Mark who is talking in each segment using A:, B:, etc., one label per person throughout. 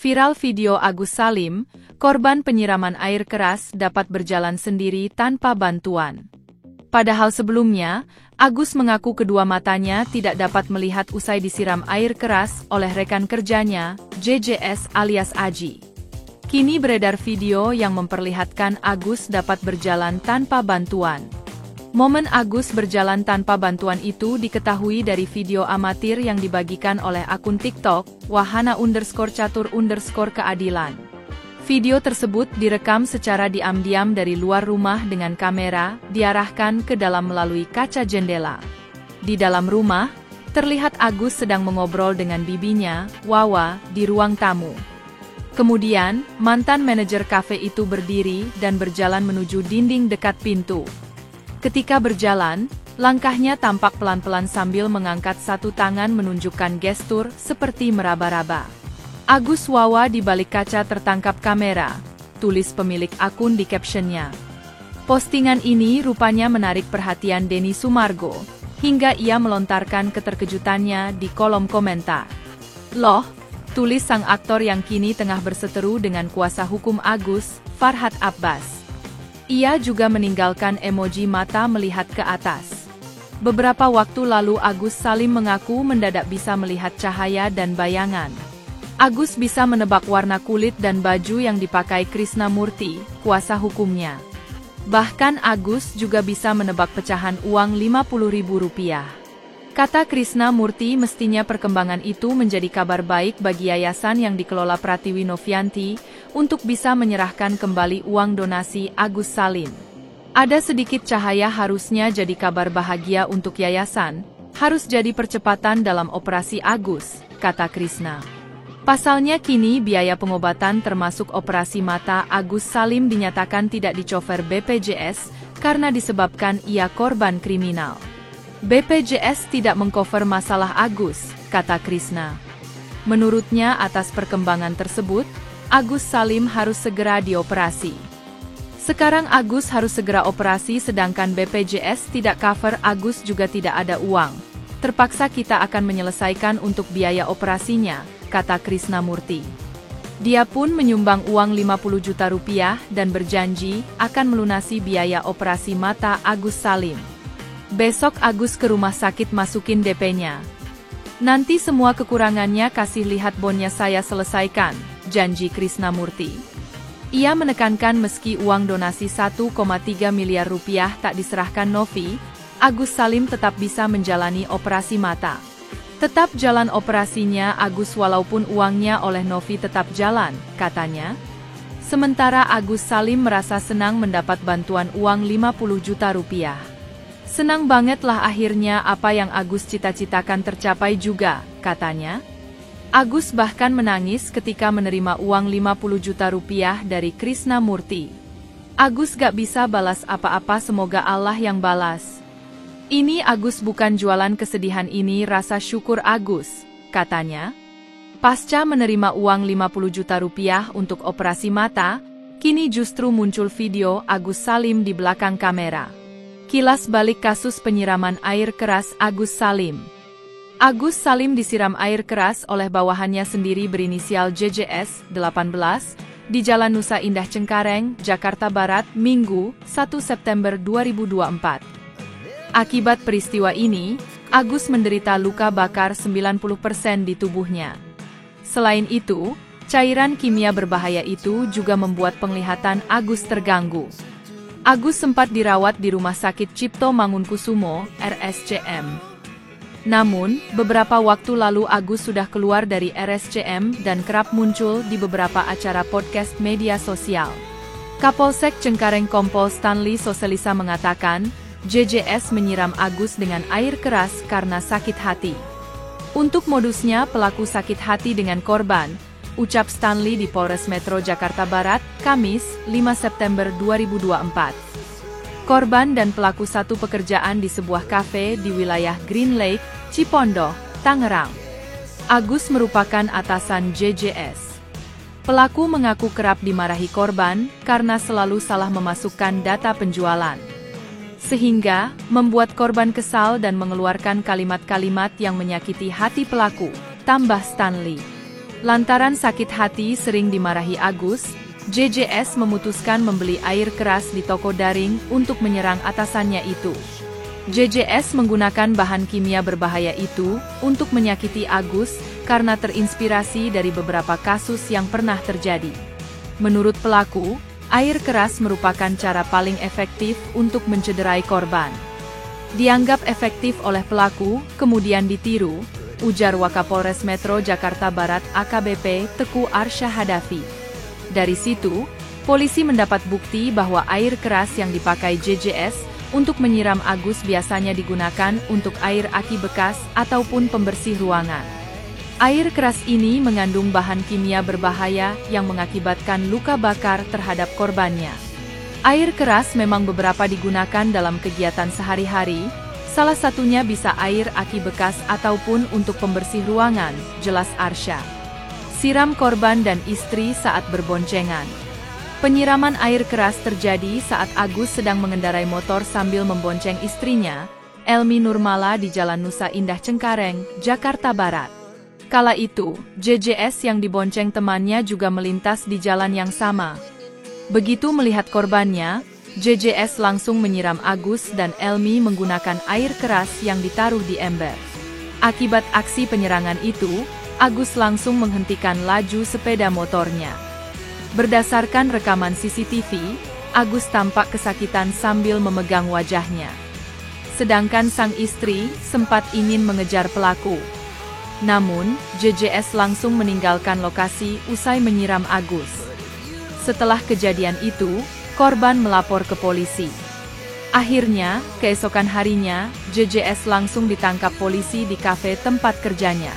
A: Viral video Agus Salim, korban penyiraman air keras dapat berjalan sendiri tanpa bantuan. Padahal sebelumnya, Agus mengaku kedua matanya tidak dapat melihat usai disiram air keras oleh rekan kerjanya, JJS alias Aji. Kini beredar video yang memperlihatkan Agus dapat berjalan tanpa bantuan. Momen Agus berjalan tanpa bantuan itu diketahui dari video amatir yang dibagikan oleh akun TikTok, wahana_catur_keadilan. Video tersebut direkam secara diam-diam dari luar rumah dengan kamera diarahkan ke dalam melalui kaca jendela. Di dalam rumah, terlihat Agus sedang mengobrol dengan bibinya, Wawa, di ruang tamu. Kemudian, mantan manajer kafe itu berdiri dan berjalan menuju dinding dekat pintu. Ketika berjalan, langkahnya tampak pelan-pelan sambil mengangkat satu tangan menunjukkan gestur seperti meraba-raba. Agus Wawa di balik kaca tertangkap kamera, tulis pemilik akun di captionnya. Postingan ini rupanya menarik perhatian Denny Sumargo, hingga ia melontarkan keterkejutannya di kolom komentar. Loh, tulis sang aktor yang kini tengah berseteru dengan kuasa hukum Agus, Farhad Abbas. Ia juga meninggalkan emoji mata melihat ke atas. Beberapa waktu lalu Agus Salim mengaku mendadak bisa melihat cahaya dan bayangan. Agus bisa menebak warna kulit dan baju yang dipakai Krisnamurti, kuasa hukumnya. Bahkan Agus juga bisa menebak pecahan uang Rp50.000. Kata Krisnamurti, mestinya perkembangan itu menjadi kabar baik bagi yayasan yang dikelola Pratiwi Novianti untuk bisa menyerahkan kembali uang donasi Agus Salim. Ada sedikit cahaya harusnya jadi kabar bahagia untuk yayasan, harus jadi percepatan dalam operasi Agus, kata Krisna. Pasalnya kini biaya pengobatan termasuk operasi mata Agus Salim dinyatakan tidak dicover BPJS karena disebabkan ia korban kriminal. BPJS tidak mengcover masalah Agus, kata Krisna. Menurutnya atas perkembangan tersebut, Agus Salim harus segera dioperasi. Sekarang Agus harus segera operasi sedangkan BPJS tidak cover, Agus juga tidak ada uang. Terpaksa kita akan menyelesaikan untuk biaya operasinya, kata Krisnamurti. Dia pun menyumbang uang Rp50 juta dan berjanji akan melunasi biaya operasi mata Agus Salim. Besok Agus ke rumah sakit masukin DP-nya. Nanti semua kekurangannya kasih lihat bonnya saya selesaikan, janji Krisnamurti. Ia menekankan meski uang donasi Rp1,3 miliar tak diserahkan Novi, Agus Salim tetap bisa menjalani operasi mata. Tetap jalan operasinya Agus walaupun uangnya oleh Novi tetap jalan, katanya. Sementara Agus Salim merasa senang mendapat bantuan uang Rp50 juta. Senang bangetlah akhirnya apa yang Agus cita-citakan tercapai juga, katanya. Agus bahkan menangis ketika menerima uang Rp50 juta dari Krisnamurti. Agus gak bisa balas apa-apa, semoga Allah yang balas. Ini Agus bukan jualan kesedihan, ini rasa syukur Agus, katanya. Pasca menerima uang Rp50 juta untuk operasi mata, kini justru muncul video Agus Salim di belakang kamera. Kilas balik kasus penyiraman air keras Agus Salim. Agus Salim disiram air keras oleh bawahannya sendiri berinisial JJS, 18, di Jalan Nusa Indah Cengkareng, Jakarta Barat, Minggu, 1 September 2024. Akibat peristiwa ini, Agus menderita luka bakar 90% di tubuhnya. Selain itu, cairan kimia berbahaya itu juga membuat penglihatan Agus terganggu. Agus sempat dirawat di Rumah Sakit Cipto Mangunkusumo, RSCM. Namun, beberapa waktu lalu Agus sudah keluar dari RSCM dan kerap muncul di beberapa acara podcast media sosial. Kapolsek Cengkareng Kompol Stanley Soselisa mengatakan, JJS menyiram Agus dengan air keras karena sakit hati. Untuk modusnya pelaku sakit hati dengan korban, ucap Stanley di Polres Metro Jakarta Barat, Kamis, 5 September 2024. Korban dan pelaku satu pekerjaan di sebuah kafe di wilayah Green Lake, Cipondoh, Tangerang. Agus merupakan atasan JJS. Pelaku mengaku kerap dimarahi korban karena selalu salah memasukkan data penjualan. Sehingga, membuat korban kesal dan mengeluarkan kalimat-kalimat yang menyakiti hati pelaku, tambah Stanley. Lantaran sakit hati sering dimarahi Agus, JJS memutuskan membeli air keras di toko daring untuk menyerang atasannya itu. JJS menggunakan bahan kimia berbahaya itu untuk menyakiti Agus karena terinspirasi dari beberapa kasus yang pernah terjadi. Menurut pelaku, air keras merupakan cara paling efektif untuk mencederai korban. Dianggap efektif oleh pelaku, kemudian ditiru, ujar Wakapolres Metro Jakarta Barat AKBP Teku Arsya Hadafi. Dari situ, polisi mendapat bukti bahwa air keras yang dipakai JJS untuk menyiram Agus biasanya digunakan untuk air aki bekas ataupun pembersih ruangan. Air keras ini mengandung bahan kimia berbahaya yang mengakibatkan luka bakar terhadap korbannya. Air keras memang beberapa digunakan dalam kegiatan sehari-hari, salah satunya bisa air aki bekas ataupun untuk pembersih ruangan, jelas Arsya. Siram korban dan istri saat berboncengan. Penyiraman air keras terjadi saat Agus sedang mengendarai motor sambil membonceng istrinya, Elmi Nurmala di Jalan Nusa Indah Cengkareng, Jakarta Barat. Kala itu, JJS yang dibonceng temannya juga melintas di jalan yang sama. Begitu melihat korbannya, JJS langsung menyiram Agus dan Elmi menggunakan air keras yang ditaruh di ember. Akibat aksi penyerangan itu, Agus langsung menghentikan laju sepeda motornya. Berdasarkan rekaman CCTV, Agus tampak kesakitan sambil memegang wajahnya. Sedangkan sang istri sempat ingin mengejar pelaku. Namun, JJS langsung meninggalkan lokasi usai menyiram Agus. Setelah kejadian itu, korban melapor ke polisi. Akhirnya, keesokan harinya, JJS langsung ditangkap polisi di kafe tempat kerjanya.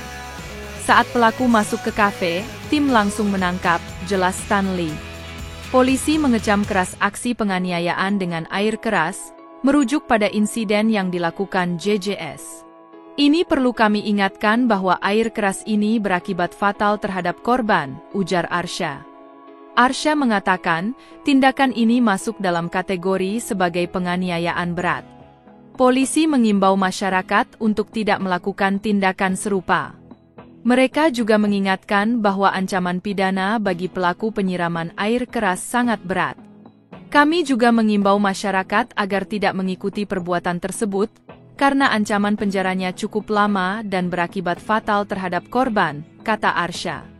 A: Saat pelaku masuk ke kafe, tim langsung menangkap, jelas Stanley. Polisi mengecam keras aksi penganiayaan dengan air keras, merujuk pada insiden yang dilakukan JJS. Ini perlu kami ingatkan bahwa air keras ini berakibat fatal terhadap korban, ujar Arsya. Arsya mengatakan, tindakan ini masuk dalam kategori sebagai penganiayaan berat. Polisi mengimbau masyarakat untuk tidak melakukan tindakan serupa. Mereka juga mengingatkan bahwa ancaman pidana bagi pelaku penyiraman air keras sangat berat. Kami juga mengimbau masyarakat agar tidak mengikuti perbuatan tersebut, karena ancaman penjaranya cukup lama dan berakibat fatal terhadap korban, kata Arsya.